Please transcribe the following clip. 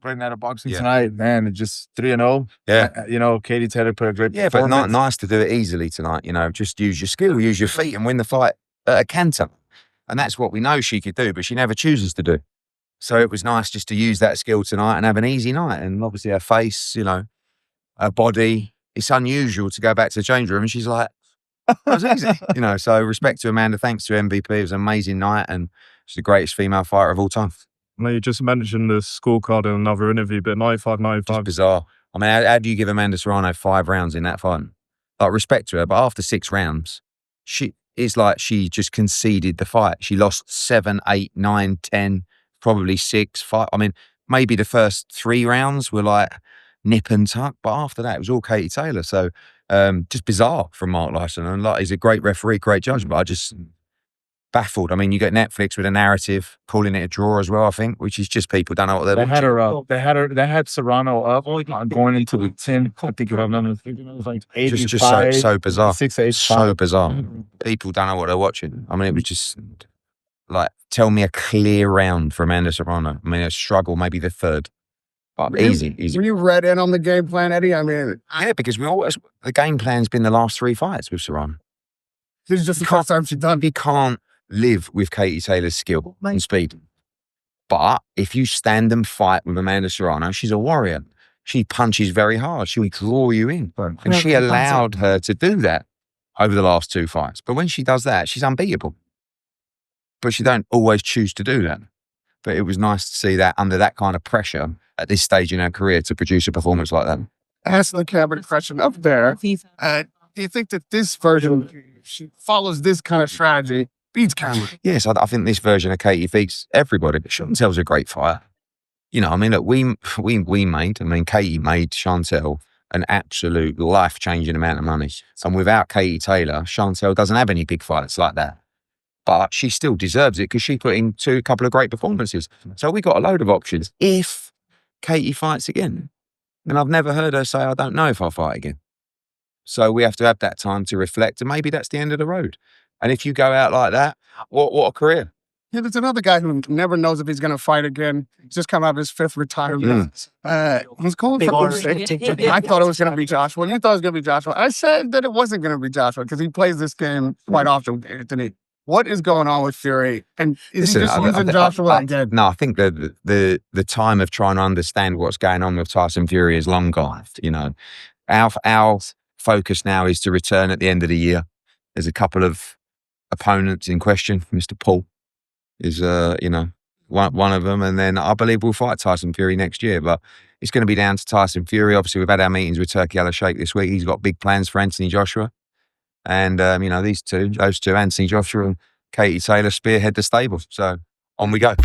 right out of boxing tonight, man. It's just 3-0. Yeah. You know, Katie Taylor put a great performance. But nice to do it easily tonight, you know, just use your skill, use your feet and win the fight at a canter. And that's what we know she could do, but she never chooses to do. So it was nice just to use that skill tonight and have an easy night. And obviously her face, you know, her body, it's unusual to go back to the change room and she's like, that was easy. You know, so respect to Amanda, thanks to MVP. It was an amazing night and she's the greatest female fighter of all time. No, you just mentioned the scorecard in another interview, but 95-95. Just bizarre. I mean, how do you give Amanda Serrano 5 rounds in that fight? Like, respect to her, but after 6 rounds, it's like she just conceded the fight. She lost 7, 8, 9, 10, probably 6, 5. I mean, maybe the first 3 rounds were like nip and tuck, but after that, it was all Katie Taylor. So just bizarre from Mark Lyson. And like, he's a great referee, great judge, but I just baffled. I mean, you get Netflix with a narrative calling it a draw as well, I think, which is just people don't know what they're watching. Had her up. They had Serrano up going into the 10. I think it was like 8. Just so bizarre. 6, 8, so bizarre. People don't know what they're watching. I mean, it was just like, tell me a clear round for Amanda Serrano. I mean, a struggle, maybe the 3rd. But easy. Were you read in on the game plan, Eddie? I mean, yeah, because the game plan's been the last 3 fights with Serrano. This is just the first time she's done. You can't live with Katie Taylor's skill and speed. But if you stand and fight with Amanda Serrano, she's a warrior. She punches very hard. She'll draw you in. And she allowed her to do that over the last 2 fights. But when she does that, she's unbeatable. But she don't always choose to do that. But it was nice to see that under that kind of pressure at this stage in her career to produce a performance like that. Ask the camera question up there. Do you think that this version, she follows this kind of strategy, beats Cameron? Yes, I think this version of Katie beats everybody. Chantel's a great fighter. You know, I mean, look, Katie made Chantel an absolute life-changing amount of money. And without Katie Taylor, Chantel doesn't have any big fights like that. But she still deserves it because she put in a couple of great performances. So we got a load of options if Katie fights again. And I've never heard her say, I don't know if I'll fight again. So we have to have that time to reflect, and maybe that's the end of the road. And if you go out like that, what a career. Yeah, there's another guy who never knows if he's going to fight again. He's just come out of his 5th retirement. He's calling for Usyk. I thought it was going to be Joshua. You thought it was going to be Joshua. I said that it wasn't going to be Joshua because he plays this game quite often, Anthony. What is going on with Fury? And is he just using Joshua again? No, I think the time of trying to understand what's going on with Tyson Fury is long gone. You know, our focus now is to return at the end of the year. There's a couple of opponents in question. Mr. Paul is, one of them. And then I believe we'll fight Tyson Fury next year. But it's going to be down to Tyson Fury. Obviously, we've had our meetings with Turkey Al-Sheikh this week. He's got big plans for Anthony Joshua. And, those two, Anthony Joshua and Katie Taylor, spearhead the stable. So on we go.